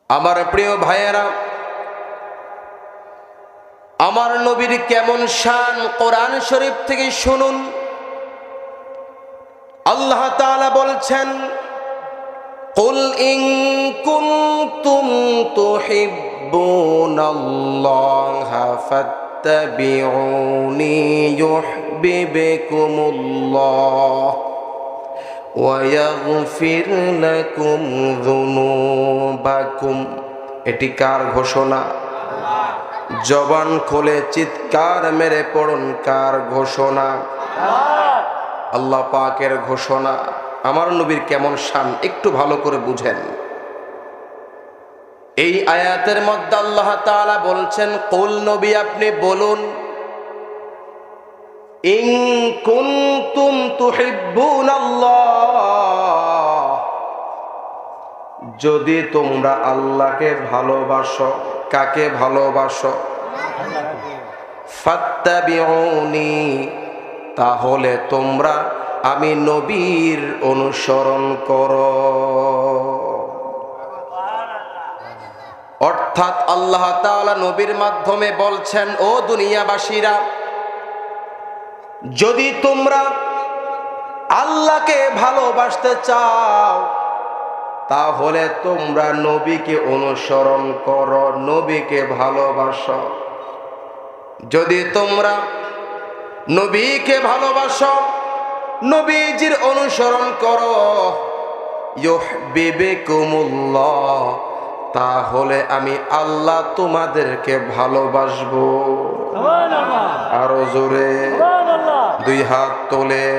আমার প্রিয় ভাইয়েরা, আমার নবীর কেমন শান কোরআন শরীফ থেকে শুনুন। আল্লাহ তাআলা বলছেন, কুল ইন কুনতুম তুহিব্বুনাল্লাহা ফাত্তাবিউনি ইউহিব্বুকুমুল্লাহ ওয়া ইয়াগফির লাকুম যুনুবাকুম। এটি কার ঘোষণা? জবান খুলে চিৎকার মেরে পড়ুন, কার ঘোষণা? আল্লাহ পাকের ঘোষণা। আমার নবীর কেমন শান একটু ভালো করে বুঝেন। এই আয়াতের মধ্যে আল্লাহ তাআলা বলছেন, কুল নবী আপনি বলুন, ইন কুনতুম তুহিব্বুনাল্লাহ, যদি তোমরা আল্লাহকে ভালোবাসো। কাকে ভালোবাসো? ফাত্তাবিউনি, তাহলে তোমরা আমি নবীর অনুসরণ করো। অর্থাৎ আল্লাহ তাআলা নবীর মাধ্যমে বলছেন, ও দুনিয়াবাসীরা, যদি তোমরা আল্লাহকে ভালোবাসতে চাও তাহলে তোমরা নবীকে অনুসরণ করো, নবীকে ভালোবাসো। যদি তোমরা নবীকে ভালোবাসো, নবীজির অনুসরণ করো, ইউহিব্বুকুমুল্লাহ, তাহলে আমি আল্লাহ তোমাদেরকে ভালোবাসবো। আরো জোরে দুই হাত তোলে।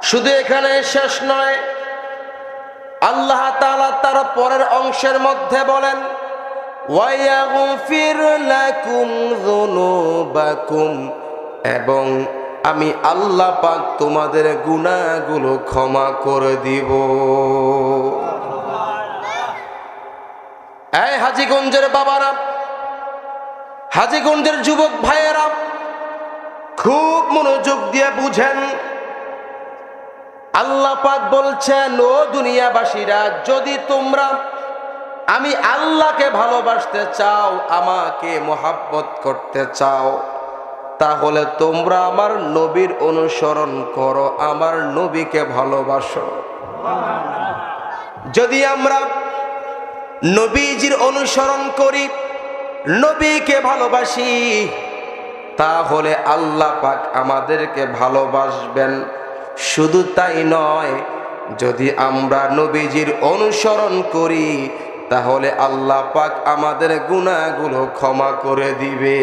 শুধু এখানে শেষ নয়, আল্লাহ তাআলা তার পরের অংশের মধ্যে বলেন, ওয়া ইয়াগফির লাকুম যুনুবাকুম, এবং আমি আল্লাহ পাক তোমাদের গুনাহগুলো ক্ষমা করে দিব। এই হাজীগঞ্জের বাবারা, হাজীগঞ্জের যুবক ভাইয়েরা, খুব মনোযোগ দিয়ে বুঝেন। আল্লাহ পাক বলছেন, ও দুনিয়াবাসীরা, যদি তোমরা আমি আল্লাহকে ভালোবাসতে চাও, আমাকে মহাব্বত করতে চাও, তাহলে তোমরা আমার নবীর অনুসরণ করো, আমার নবীকে ভালোবাসো। যদি আমরা নবীজির অনুসরণ করি, নবীকে ভালোবাসি, তাহলে আল্লাহ পাক আমাদেরকে ভালোবাসবেন। শুধু তাই নয়, যদি আমরা নবীজির অনুসরণ করি তাহলে আল্লাহ পাক আমাদের গুনাহগুলো ক্ষমা করে দিবে।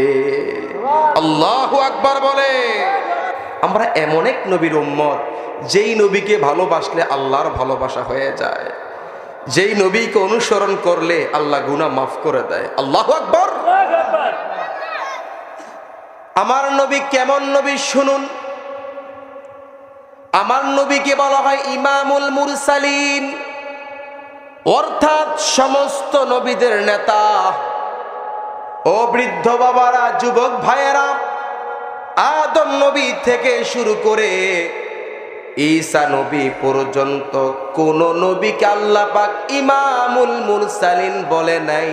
আল্লাহু আকবার বলে। আমরা এমন এক নবীর উম্মত, যেই নবীকে ভালোবাসলে আল্লাহর ভালোবাসা হয়ে যায়, যেই নবীকে অনুসরণ করলে আল্লাহ গুনাহ মাফ করে দেয়। আল্লাহু আকবার। আমার নবী কেমন নবী শুনুন। আমার নবীকে বলা হয় ইমামুল মুরসালিন, অর্থাৎ সমস্ত নবীদের নেতা। ও বৃদ্ধ বাবারা, যুবক ভাইয়েরা, আদম নবী থেকে শুরু করে ঈসা নবী পর্যন্ত কোন নবীকে আল্লাহ পাক ইমামুল মুরসালিন বলে নাই।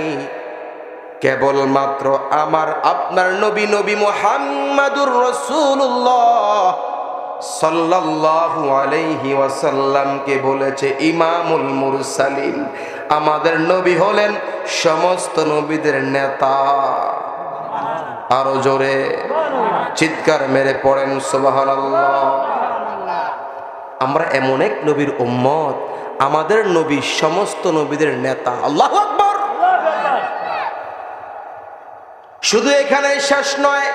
কেবলমাত্র আমার আপনার নবী, নবী মুহাম্মাদুর রাসূলুল্লাহ সাল্লাল্লাহু আলাইহি ওয়াসাল্লামকে বলেছে ইমামুল মুরসালিন। আমাদের নবী হলেন সমস্ত নবীদের নেতা। আরো জোরে চিৎকার মেরে পড়েন সুবহানাল্লাহ। আমরা এমন এক নবীর উম্মত, আমাদের নবী সমস্ত নবীদের নেতা। আল্লাহু আকবার। শুধু এখানে শেষ নয়,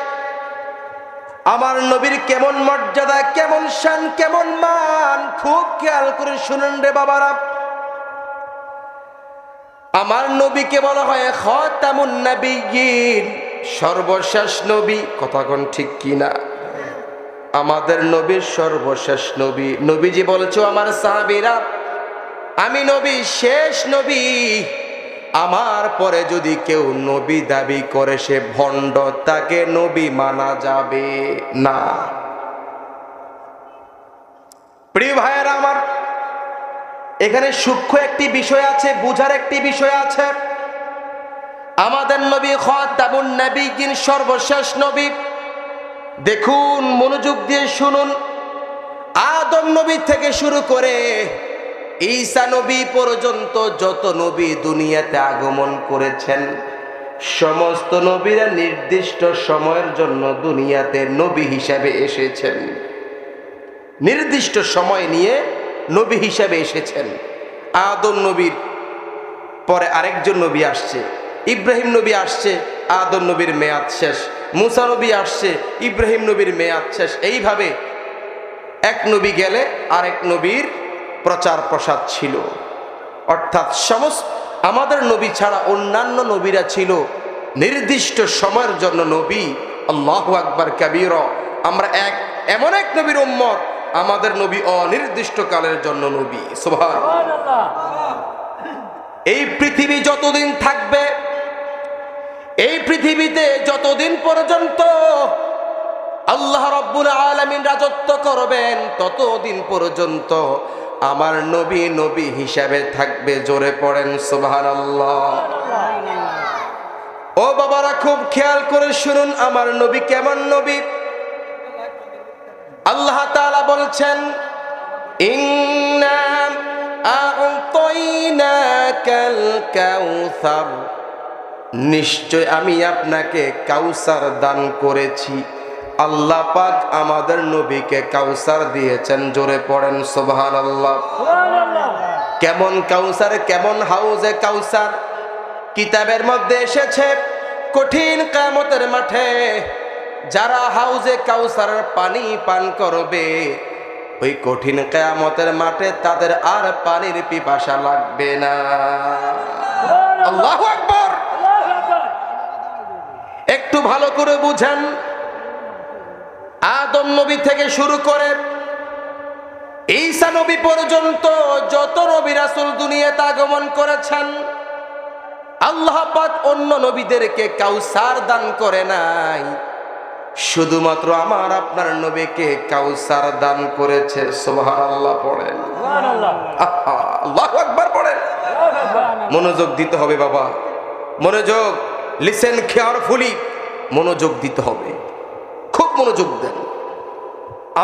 আমার নবীর কেমন মর্যাদা, কেমন শান, কেমন মান, খুব খেয়াল করে শুনুন রে বাবারা। আমার নবীকে বলা হয় খাতামুন নবিয়্যিন, সর্বশেষ নবী। কথা কোন ঠিক কিনা? আমাদের নবীর সর্বশেষ নবী। নবীজি বলছো, আমার সাহাবীরা, আমি নবী শেষ নবী, আমার পরে যদি কেউ নবী দাবি করে সে ভণ্ড, তাকে নবী মানা যাবে না। প্রিয় ভাইয়েরা আমার, এখানে সূক্ষ্ম একটি বিষয় আছে, বুঝার একটি বিষয় আছে। আমাদের নবী খাতামুন নবীয়িন, সর্বশেষ নবী। দেখুন, মনোযোগ দিয়ে শুনুন। আদম নবী থেকে শুরু করে ঈসা নবী পর্যন্ত যত নবী দুনিয়াতে আগমন করেছেন, সমস্ত নবীরা নির্দিষ্ট সময়ের জন্য দুনিয়াতে নবী হিসাবে এসেছেন। নির্দিষ্ট সময় নিয়ে নবী হিসাবে এসেছেন। আদম নবীর পরে আরেকজন নবী আসছে, ইব্রাহিম নবী আসছে, আদম নবীর মেয়াদ শেষ। মুসা নবী আসছে, ইব্রাহিম নবীর মেয়াদ শেষ। এইভাবে এক নবী গেলে আরেক নবীর প্রচার প্রসার ছিল। অর্থাৎ সমস্ত আমাদের নবী ছাড়া অন্যান্য নবীরা ছিল নির্দিষ্ট সময়ের জন্য নবী। আল্লাহু আকবার কাবীরা। আমরা এমন এক নবীর উম্মত, আমাদের নবী অনির্দিষ্ট কালের জন্য নবী। সুবহানাল্লাহ। এই পৃথিবী যতদিন থাকবে, এই পৃথিবীতে যতদিন পর্যন্ত আল্লাহ রাব্বুল আলামিন রাজত্ব করবেন, ততদিন পর্যন্ত আমার নবী নবী হিসাবে থাকবে। জোরে পড়েন সুবহানাল্লাহ। ও বাবারা, খুব খেয়াল করে শুনুন, আমার নবী কেমন নবী। আল্লাহ তাআলা বলছেন, ইন্না আ'তাইনাকাল কাউসার, নিশ্চয় আমি আপনাকে কাউসার দান করেছি। আল্লাহ পাক আমাদের নবীকে কাউসার দিয়েছেন। জোরে পড়েন সুবহানাল্লাহ। কেমন কাউসার, কেমন হাউজে কাউসার? কিতাবের মধ্যে এসেছে, কঠিন কিয়ামতের মাঠে যারা হাউজে কাউসারের পানি পান করবে, ওই কঠিন কিয়ামতের মাঠে তাদের আর পানির পিপাসা লাগবে না। আল্লাহু আকবার। একটু ভালো করে বুঝেন, আদম নবী থেকে শুরু করে ঈসা নবী পর্যন্ত যত নবী রাসূল দুনিয়াতে আগমন করেছেন, আল্লাহ পাক অন্য নবীদেরকে কাউসার দান করে নাই, শুধুমাত্র আমার আপনার নবীকে কাউসার দান করেছে। সুবহানাল্লাহ পড়েন, আল্লাহু আকবার পড়েন। মনোযোগ দিতে হবে বাবা, মনোযোগ। লিসেন কেয়ারফুলি, মনোযোগ দিতে হবে, খুব মনোযোগ দেন।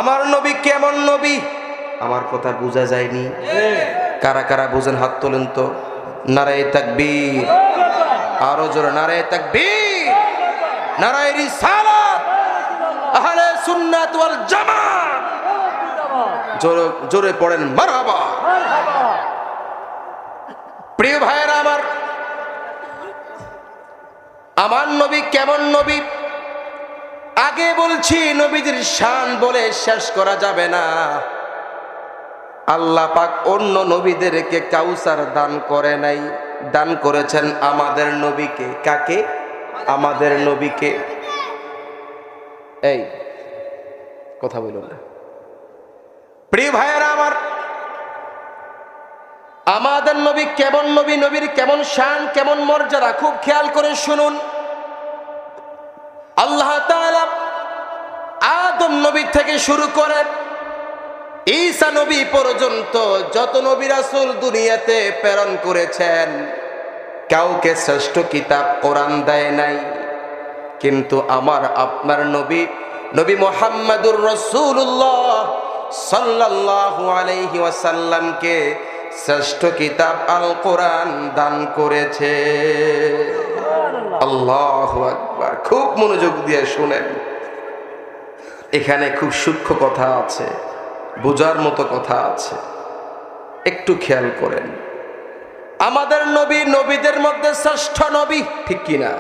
আমার নবী কেমন নবী? আমার কথা বোঝা যায়নি? কারা কারা বুঝেন হাত তোলেন তো। নারায়ে তাকবীর, আরো জোরে নারায়ে তাকবীর, নারায়ে রিসালাত, আহলে সুন্নাত ওয়াল জামাত। জোরে জোরে পড়েন মারহাবা। প্রিয় ভাইয়েরা আমার, আমার নবী কেমন নবী? আগে বলছি, নবীদের শান বলে শেষ করা যাবে না। আল্লাহ পাক অন্য নবীদেরকে কাউসার দান করে নাই, দান করেছেন আমাদের নবীকে। কাকে? আমাদের নবীকে। এই কথা বলুন না। প্রিয় ভাইয়েরা আমার, আমাদের নবী কেমন নবী, নবীর কেমন শান, কেমন মর্যাদা, খুব খেয়াল করে শুনুন। আল্লাহ তাআলা আদম নবী থেকে শুরু করে ঈসা নবী পর্যন্ত যত নবী রাসূল দুনিয়াতে প্রেরণ করেছেন, কাউকে শ্রেষ্ঠ কিতাব কোরআন দেয় নাই। কিন্তু আমার আপনার নবী, নবী মুহাম্মদুর রাসূলুল্লাহ সাল্লাল্লাহু আলাইহি ওয়াসাল্লামকে শ্রেষ্ঠ কিতাব আল কোরআন দান করেছে। আল্লাহু আকবার। খুব মনোযোগ দিয়ে শুনেন, এখানে খুব সূক্ষ্ম কথা আছে, বোঝার মতো কথা আছে, একটু খেয়াল করেন। আমাদের নবী নবীদের মধ্যে শ্রেষ্ঠ নবী, ঠিক কিনা?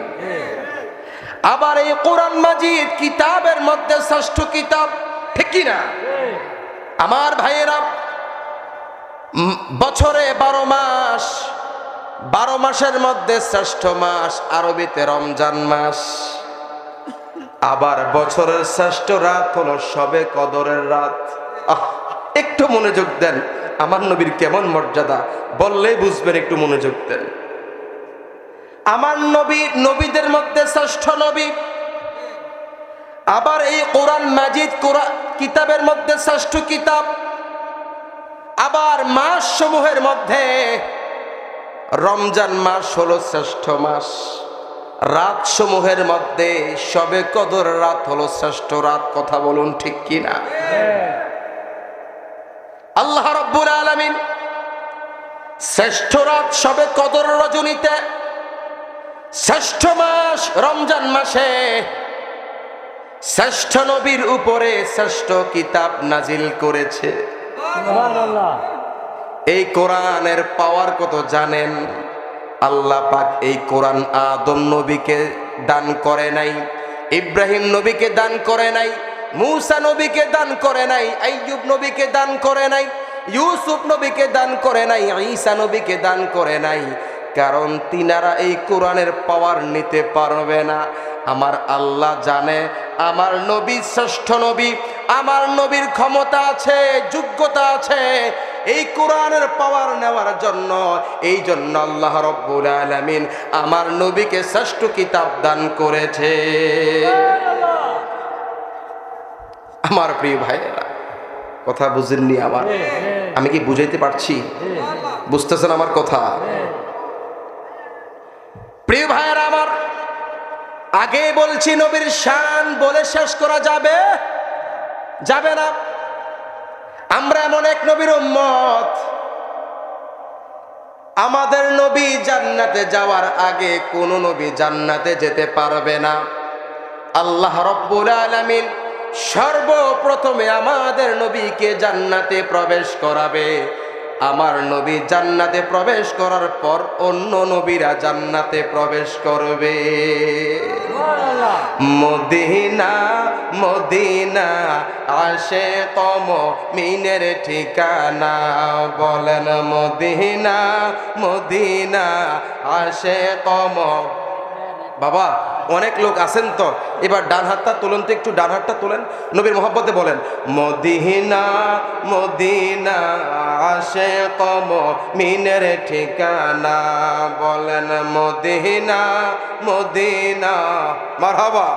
আবার এই কোরআন মাজিদ কিতাবের মধ্যে শ্রেষ্ঠ কিতাব, ঠিক কিনা? আমার ভাইয়েরা, বছরে 12 মাস, 12 মাসের মধ্যে শ্রেষ্ঠ মাস আরবিতে রমজান মাস। আবার বছরের শ্রেষ্ঠ রাত হলো শবে কদরের রাত। একটু মনোযোগ দেন, আমার নবীর কেমন মর্যাদা বললেই বুঝবেন, একটু মনোযোগ দেন। আমার নবী নবীদের মধ্যে শ্রেষ্ঠ নবী। আবার এই কোরআন মাজিদ কিতাবের মধ্যে শ্রেষ্ঠ কিতাব। আবার মাস সমূহের মধ্যে রমজান মাস হলো শ্রেষ্ঠ মাস, রাত সমূহের মধ্যে শবে কদর রাত হলো শ্রেষ্ঠ রাত। কথা বলুন ঠিক কিনা? আল্লাহ রাব্বুল আলামিন শ্রেষ্ঠ রাত শবে কদর রজনীতে, শ্রেষ্ঠ মাস রমজান মাসে শ্রেষ্ঠ নবীর উপরে শ্রেষ্ঠ কিতাব নাজিল করেছে। সুবহানাল্লাহ। এই কোরআনের পাওয়ার কত জানেন? আল্লাহ পাক এই কোরআন আদম নবীকে দান করে নাই, ইব্রাহিম নবীকে দান করে নাই, মূসা নবীকে দান করে নাই, আইয়ুব নবীকে দান করে নাই, ইউসুফ নবীকে দান করে নাই, ঈসা নবীকে দান করে নাই। কারণ তিনারা এই কোরআনের পাওয়ার নিতে পারবে না। আমার আল্লাহ জানে আমার নবী শ্রেষ্ঠ নবী, আমার নবীর ক্ষমতা আছে, যোগ্যতা আছে এই কোরআনের পাওয়ার নেওয়ার জন্য। এই জন্য আল্লাহ রাব্বুল আলামিন আমার নবীকে শ্রেষ্ঠ কিতাব দান করেছে। আমার প্রিয় ভাইয়েরা, কথা বুঝেননি আমার? আমি কি বুঝাইতে পারছি? বুঝতেছেন আমার কথা? প্রিয় ভাইয়েরা আমার, আগে বলছি নবীর শান বলে শেষ করা যাবে যাবে না। আমরা এমন এক নবীর উম্মত, আমাদের নবী জান্নাতে যাওয়ার আগে কোন নবী জান্নাতে যেতে পারবে না। আল্লাহ রাব্বুল আলামিন সর্বপ্রথমে আমাদের নবীকে জান্নাতে প্রবেশ করাবে। আমার নবী জান্নাতে প্রবেশ করার পর অন্য নবীরা জান্নাতে প্রবেশ করবে। মদিনা মদিনা আশিক মুমিনের ঠিকানা, বলেন মদিনা মদিনা আশিক। বাবা অনেক লোক আছেন তো, এবার ডান হাতটা তোলেন তো, একটু ডান হাতটা তোলেন, নবীর মোহাব্বতে বলেন মদিনা মদিনা আশিক মুমিনের ঠিকানা, বলেন মদিনা মদিনা। মারহাবা।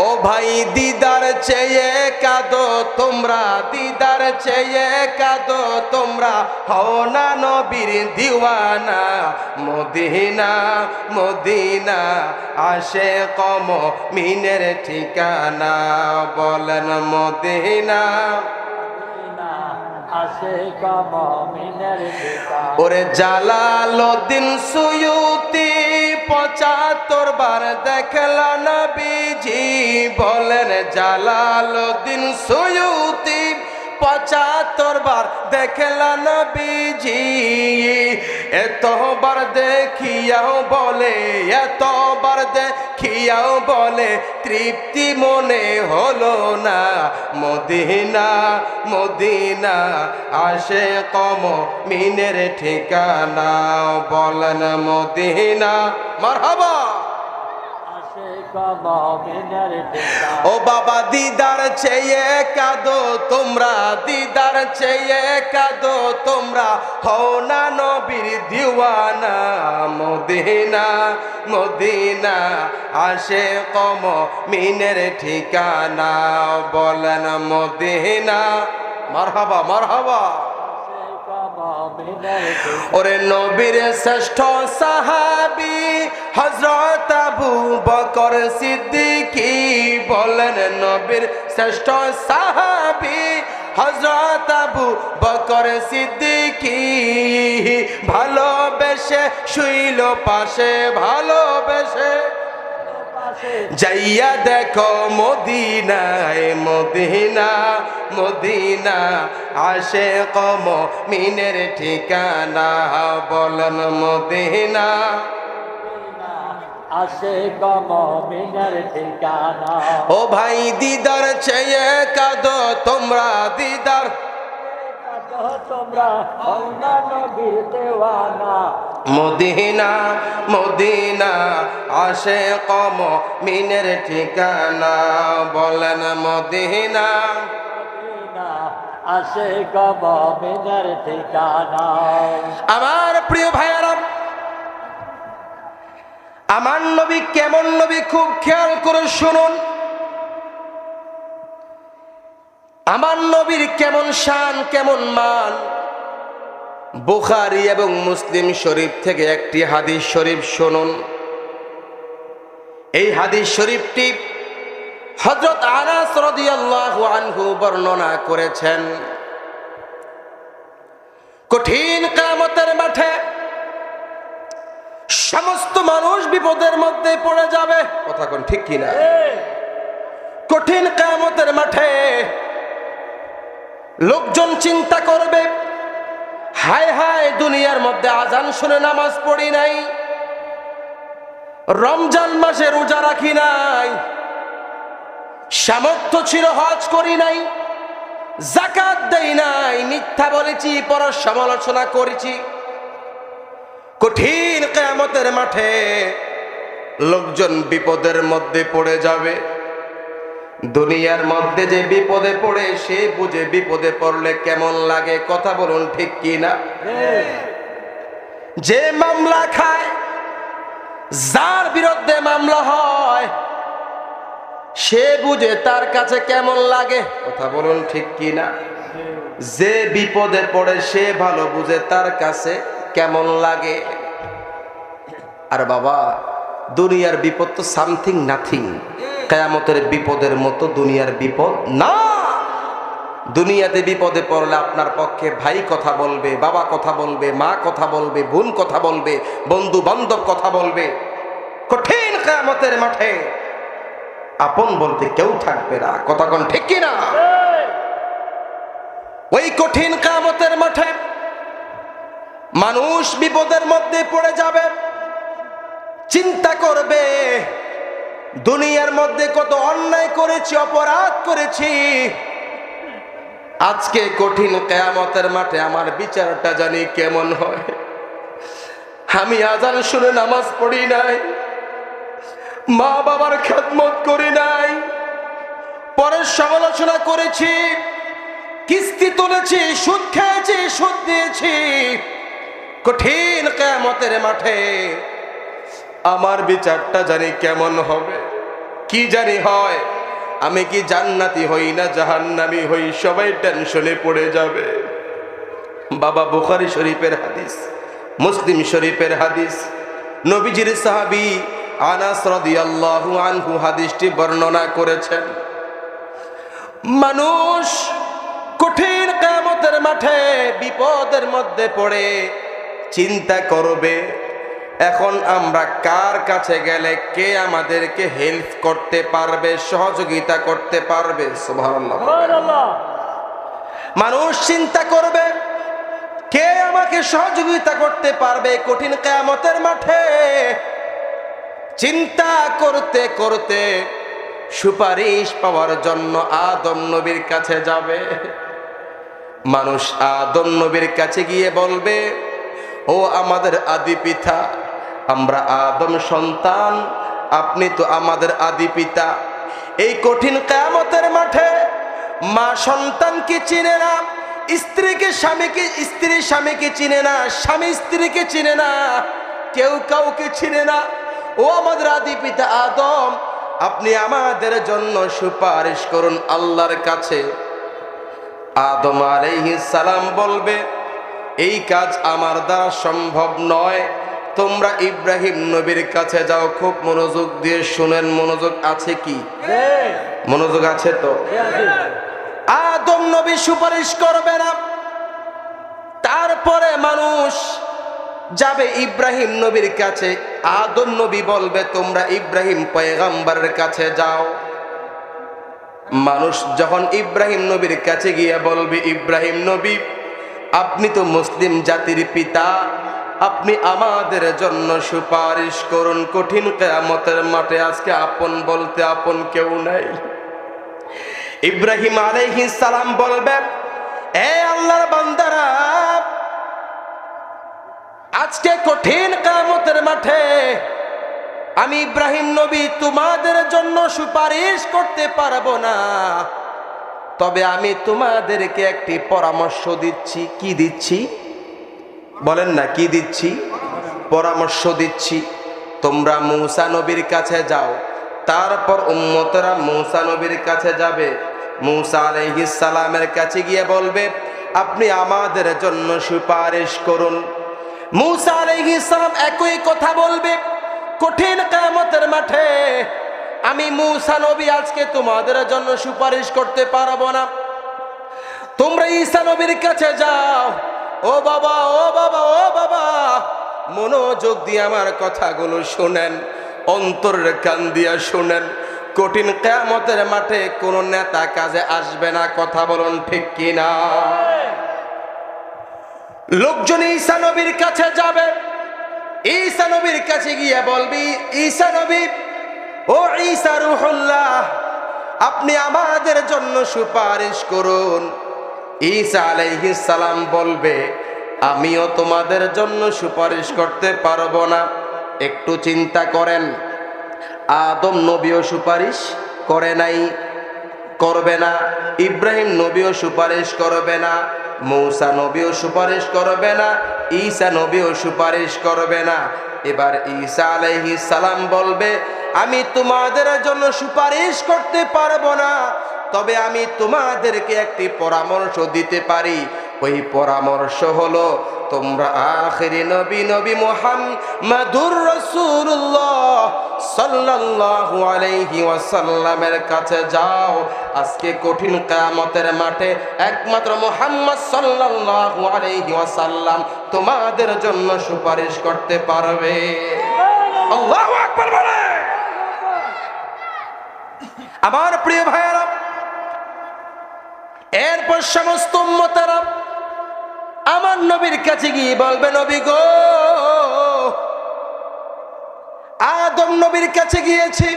ও ভাই দিদার চেয়ে কাঁদো তোমরা, দিদার চেয়ে কাঁদো তোমরা, হও না নবীর দিওয়ানা। মদিনা মদিনা আশিক মুমিনের ঠিকানা, বলেন মদিনা। ওরে জালালউদ্দিন সুয়ুতি ৭৫ বার দেখল নবীজি, বলেন জালালউদ্দিন সুয়ুতি ৭৫ বার দেখল নবীজি। এতবার দেখিয়াও বলে, এতবার দেখিয়াও বলে তৃপ্তি মনে হলো না। মদিনা মদিনা আশিক মুমিনের ঠিকানা, বলেন মদিনা। মারহাবা। ও বাবা দিদার চেয়ে কাঁদো তোমরা, দিদার চেয়ে কাঁদো তোমরা, হও না নবীর দিওয়ানা। মদিনা মদিনা আশিক মুমিনের ঠিকানা, বলেন মদিনা। মারহাবা মারহাবা। ওরে নবীর শ্রেষ্ঠ সাহাবী হযরত আবু বকর সিদ্দিকী, বলেন নবীর শ্রেষ্ঠ সাহাবী হযরত আবু বকর সিদ্দিকী। ভালোবেসে শুইল পাশে, ভালোবেসে যাইয়া দেখো মদিনায়, মদিনা মদিনা আশিক মুমিনের ঠিকানা, বলেন মদিনা আশিক মুমিনের ঠিকানা। ও ভাই দিদার চেয়ে কাঁদো তোমরা, দিদার তোমরা হও না নবীর দেওয়ানা। মদিনা মদিনা আশিক মুমিনের ঠিকানা, বলেন মদিনা আশিক মুমিনের ঠিকানা। আমার প্রিয় ভাইয়েরা, আমার নবী কেমন নবী খুব খেয়াল করে শুনুন। আমার নবীর কেমন শান, কেমন মান। বুখারী এবং মুসলিম শরীফ থেকে একটি হাদিস শরীফ শুনুন। এই হাদিস শরীফটি হযরত আনাস রাদিয়াল্লাহু আনহু বর্ণনা করেছেন। কঠিন কিয়ামতের মাঠে সমস্ত মানুষ বিপদের মধ্যে পড়ে যাবে। কথা কোন ঠিক কিনা? কঠিন কিয়ামতের মাঠে লোকজন চিন্তা করবে, হায় হায় দুনিয়ার মধ্যে আজান শুনে নামাজ পড়ি নাই, রমজান মাসে রোজা রাখি নাই, সামর্থ্য ছিল হজ করি নাই, যাকাত দেই নাই, মিথ্যা বলেছি, পর সমালোচনা করেছি। কঠিন কিয়ামতের মাঠে লোকজন বিপদের মধ্যে পড়ে যাবে। দুনিয়ার মধ্যে যে বিপদে পড়ে সে বুঝে বিপদে পড়লে কেমন লাগে। কথা বলুন ঠিক কি না? যে মামলা খায়, যার বিরুদ্ধে মামলা হয়, সে বুঝে তার কাছে কেমন লাগে। কথা বলুন ঠিক কি না? যে বিপদে পড়ে সে ভালো বুঝে তার কাছে কেমন লাগে। আর বাবা, দুনিয়ার বিপদ তো সামথিং নাথিং। কিয়ামতের বিপদের মতো দুনিয়ার বিপদ না। দুনিয়াতে বিপদে পড়লে আপনার পক্ষে ভাই কথা বলবে, বাবা কথা বলবে, মা কথা বলবে, বোন কথা বলবে, বন্ধু বান্ধব কথা বলবে। কঠিন কিয়ামতের মাঠে আপন বলতে কেউ থাকবে না। কথা কোন ঠিক কিনা? ওই কঠিন কিয়ামতের মাঠে মানুষ বিপদের মধ্যে পড়ে যাবে, চিন্তা করবে দুনিয়ার মধ্যে কত অন্যায় করেছি, অপরাধ করেছি, আজকে কঠিন কিয়ামতের মাঠে আমার বিচারটা জানি কেমন হয়। আমি আজান শুনে নামাজ পড়ি নাই, মা বাবার খেদমত করি নাই, পরের সমালোচনা করেছি, কিস্তি তুলেছি, সুদ খেয়েছি, সুদ দিয়েছি। কঠিন কিয়ামতের মাঠে আমার বিচারটা জানি কেমন হবে, কি জানি হয়। আমি কি জান্নাতি হই না জাহান্নামী হই, সবাই টেনশনে পড়ে যাবে। বাবা, বুখারী শরীফের হাদিস, মুসলিম শরীফের হাদিস, নবীজির সাহাবী আনাস রাদিয়াল্লাহু আনহু হাদিসটি বর্ণনা করেছেন। মানুষ কঠিন কিয়ামতের মাঠে বিপদের মধ্যে পড়ে চিন্তা করবে, এখন আমরা কার কাছে গেলে কে আমাদেরকে হেল্প করতে পারবে, সহযোগিতা করতে পারবে। সুবহানাল্লাহ। মানুষ চিন্তা করবে, কে আমাকে সহযোগিতা করতে পারবে কঠিন কিয়ামতের মাঠে। চিন্তা করতে করতে সুপারিশ পাওয়ার জন্য আদম নবীর কাছে যাবে। মানুষ আদম নবীর কাছে গিয়ে বলবে, ও আমাদের আদি পিতা, আমরা আদম সন্তান, আপনি তো আমাদের আদি পিতা। এই কঠিন কিয়ামতের মাঠে মা সন্তানকে চিনে না, স্ত্রীকে স্বামীকে, স্ত্রী স্বামীকে চিনে না, স্বামী স্ত্রীকে চিনে না, কেউ কাউকে চিনে না। ও আমাদের আদি পিতা আদম, আপনি আমাদের জন্য সুপারিশ করুন আল্লাহর কাছে। আদম আলাইহিস সালাম বলবে, এই কাজ আমার দ্বারা সম্ভব নয়, তোমরা ইব্রাহিম নবীর কাছে যাও। খুব মনোযোগ দিয়ে শুনেন, মনোযোগ আছে কি? মনোযোগ আছে তো? আদম নবী সুপারিশ করবে না। তারপরে মানুষ যাবে ইব্রাহিম নবীর কাছে। আদম নবী বলবে, তোমরা ইব্রাহিম পয়গম্বরের কাছে যাও। মানুষ যখন ইব্রাহিম নবীর কাছে গিয়ে বলবে, ইব্রাহিম নবী, আপনি তো মুসলিম জাতির পিতা, আপনি আমাদের জন্য সুপারিশ করুন। কঠিন কিয়ামতের মাঠে আজকে আপন বলতে আপন কেউ নাই। ইব্রাহিম আলাইহিস সালাম বলবে, এ আল্লাহর বান্দারা, আজকে কঠিন কিয়ামতের মাঠে আমি ইব্রাহিম নবী তোমাদের জন্য সুপারিশ করতে পারবো না, তবে আমি তোমাদেরকে একটি পরামর্শ দিচ্ছি। কি দিচ্ছি বলেন না? কি দিচ্ছি? পরামর্শ দিচ্ছি। তোমরা মূসা নবীর কাছে যাও। তারপর উম্মতেরা মূসা নবীর কাছে যাবে। মূসা আলাইহিস সালামের কাছে গিয়ে বলবে, আপনি আমাদের জন্য সুপারিশ করুন। মূসা আলাইহিস সালাম একই কথা বলবে কঠিন কিয়ামতের মাঠে, আমি মূসা নবী আজকে তোমাদের জন্য সুপারিশ করতে পারবো না, তোমরা ঈসা নবীর কাছে যাও। ও বাবা, ও বাবা, ও বাবা, মনোযোগ দিয়ে আমার কথাগুলো শুনেন, অন্তরের কান দিয়া শুনেন। কঠিন কিয়ামতের মাঠে কোন নেতা কাজে আসবে না, কথা বলুন ঠিক কিনা? লোকজন ঈসা নবীর কাছে যাবে, ঈসা নবীর কাছে গিয়ে বলবি, ঈসা নবী, ও ঈসা রূহুল্লাহ, আপনি আমাদের জন্য সুপারিশ করুন। ঈসা আলাইহিস সালাম বলবে, আমিও তোমাদের জন্য সুপারিশ করতে পারবো না। একটু চিন্তা করেন, আদম নবীও সুপারিশ করে নাই, করবে না। ইব্রাহিম নবীও সুপারিশ করবে না, মূসা নবীও সুপারিশ করবে না, ঈসা নবীও সুপারিশ করবে না। এবার ঈসা আলাইহিস সালাম বলবে, আমি তোমাদের জন্য সুপারিশ করতে পারবো না, তবে আমি তোমাদেরকে একটি পরামর্শ দিতে পারি। ওই পরামর্শ হলো, তোমরা আখিরি নবী নবী মুহাম্মাদুর রাসূলুল্লাহ সাল্লাল্লাহু আলাইহি ওয়াসাল্লামের কাছে যাও। আজকে কঠিন কিয়ামতের মাঠে একমাত্র মুহাম্মদ সাল্লাল্লাহু আলাইহি ওয়াসাল্লাম তোমাদের জন্য সুপারিশ করতে পারবে। আল্লাহু আকবার বলে। আমার প্রিয় ভাইয়েরা, এরপর সমস্ত উম্মতেরা আমার নবীর কাছে গিয়ে বলবে, নবী গো, আদম নবীর কাছে গিয়েছি,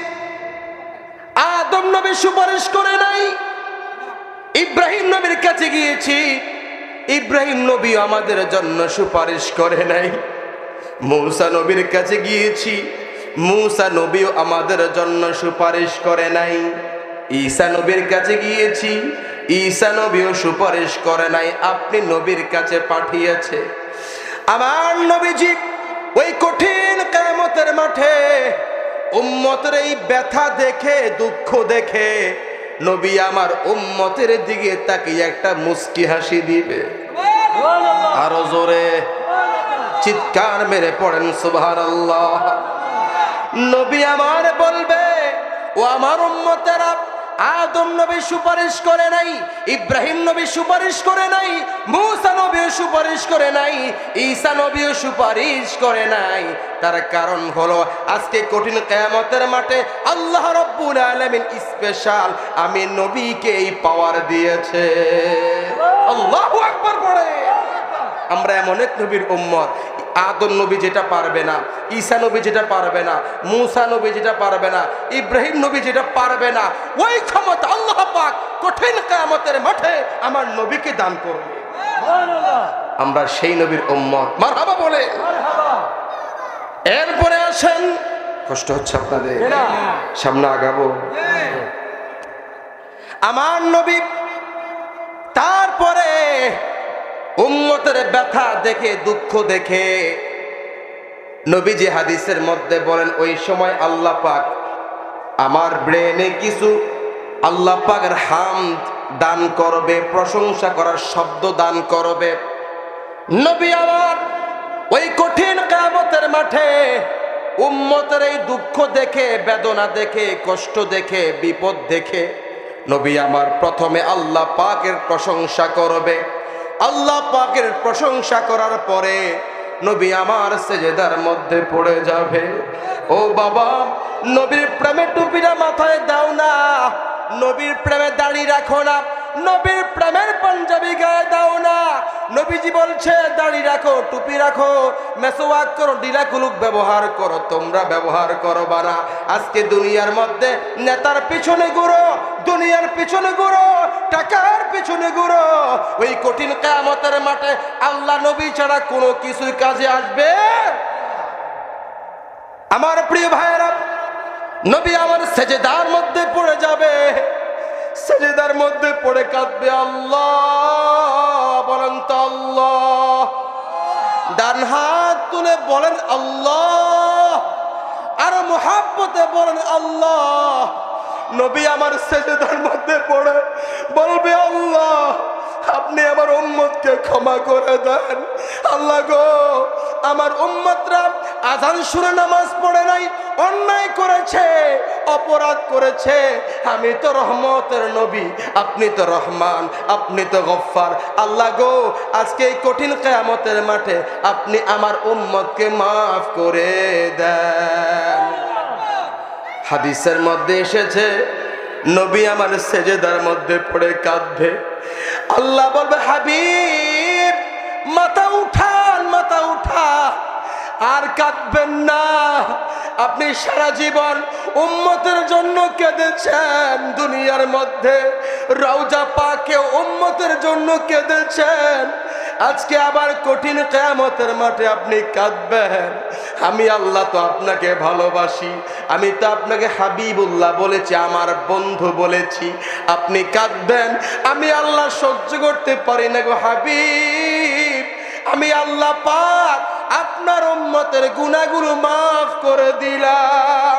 আদম নবী সুপারিশ করে নাই। ইব্রাহিম নবীর কাছে গিয়েছি, ইব্রাহিম নবী আমাদের জন্য সুপারিশ করে নাই। মূসা নবীর কাছে গিয়েছি, মূসা নবীও আমাদের জন্য সুপারিশ করে নাই। ঈসা নবীর কাছে গিয়েছি, ঈসা নবীও সুপারিশ করে নাই, আপনি নবীর কাছে পাঠিয়েছে। আমার নবীজি ওই কঠিন কিয়ামতের মাঠে উম্মতের এই ব্যথা দেখে, দুঃখ দেখে, নবী আমার উম্মতের দিকে তাকিয়ে একটা মুস্কি হাসি দিবে। আরো জোরে চিৎকার মেরে পড়েন সুবহানাল্লাহ। নবী আমার বলবে, ও আমার উম্মতেরা, আদম নবী সুপারিশ করে নাই, ইব্রাহিম নবী সুপারিশ করে নাই, মূসা নবীও সুপারিশ করে নাই, ঈসা নবীও সুপারিশ করে নাই। তার কারণ হলো, আজকে কঠিন কিয়ামতের মাঠে আল্লাহ রাব্বুল আলামিন স্পেশাল আমি নবীকে এই পাওয়ার দিয়েছে। আল্লাহু আকবার পড়ে। আমরা এমন এক নবীর উম্মত, আদম নবী যেটা পারবে না, ঈসা নবী যেটা পারবে না, মূসা নবী যেটা পারবে না, ইব্রাহিম নবী যেটা পারবে না, ওই ক্ষমতা আল্লাহ পাক কঠিন কিয়ামতের মাঠে আমার নবীকে দান করবে। আমরা সেই নবীর উম্মত, মারহাবা বলে। এরপরে আসেন, কষ্ট হচ্ছে আপনাদের, সামনে আগাবো। আমার নবী তারপরে উম্মতের ব্যথা দেখে, দুঃখ দেখে, নবীজি হাদিসের মধ্যে বলেন, ওই সময় আল্লাহ পাক আমার ব্রেনে কিছু আল্লাহ পাকের হামদ দান করবে, প্রশংসা করার শব্দ দান করবে। নবী আমার ওই কঠিন কিয়ামতের মাঠে উম্মতের এই দুঃখ দেখে, বেদনা দেখে, কষ্ট দেখে, বিপদ দেখে, নবী আমার প্রথমে আল্লাহ পাকের প্রশংসা করবে। আল্লাহ পাকের প্রশংসা করার পরে নবী আমার সেজদার মধ্যে পড়ে যাবে। ও বাবা, নবীর প্রেমে টুপিটা মাথায় দাও না, নবীর প্রেমে দাড়ি রাখো না, নবীর প্রেমের পাঞ্জাবি গায়ে দাও না। নবীজি বলছে, দাড়ি রাখো, টুপি রাখো, মেসওয়াক করো, ডিলা কুলুক ব্যবহার করো, তোমরা ব্যবহার করো না। আজকে দুনিয়ার মধ্যে নেতার পিছনে ঘুরো, দুনিয়ার পিছনে ঘুরো, টাকার পিছনে ঘুরো, ওই কঠিন কিয়ামতের মাঠে আল্লাহ নবী ছাড়া কোনো কিছুই কাজে আসবে। আমার প্রিয় ভাইয়েরা, নবী আমার সেজদার মধ্যে পড়ে যাবে, সেজদার মধ্যে পড়ে কাঁদবে, আল্লাহ বলেন তো আল্লাহ, ডান হাত তুলে বলেন আল্লাহ, আর মুহাব্বতে বলেন আল্লাহ। নবী আমার সেজদার মধ্যে পড়ে বলবে আল্লাহ আপনি আমার উম্মতকে ক্ষমা করে দেন। আল্লাহ গো, আমার উম্মতরা আযান শুনে নামাজ পড়ে নাই, অন্যায় করেছে, অপরাধ করেছে। আমি তো রহমতের নবী, আপনি তো রহমান, আপনি তো গফফার। আল্লাহ গো, আজকে এই কঠিন কিয়ামতের মাঠে আপনি আমার উম্মতকে মাফ করে দেন। হাদিসের মধ্যে এসেছে নবী আমার সেজদার মধ্যে পড়ে কাঁদবে। আল্লাহ বলবে হাবিব মাথা উঠান, মাথা উঠা, আর কাঁদবেন না। আপনি সারা জীবন উম্মতের জন্য কেঁদেছেন, দুনিয়ার মধ্যে রওজা পাকে উম্মতের জন্য কেঁদেছেন, আজকে আবার কঠিন কিয়ামতের মাঠে আপনি কাঁদবেন। আমি আল্লাহ তো আপনাকে ভালোবাসি, আমি তো আপনাকে হাবিবুল্লাহ বলেছি, আমার বন্ধু বলেছি, আপনি কাঁদবেন। আমি আল্লাহ সহ্য করতে পারি না গো হাবিব। আমি আল্লাহ পাক আপনার উম্মতের গুনাহগুলো মাফ করে দিলাম।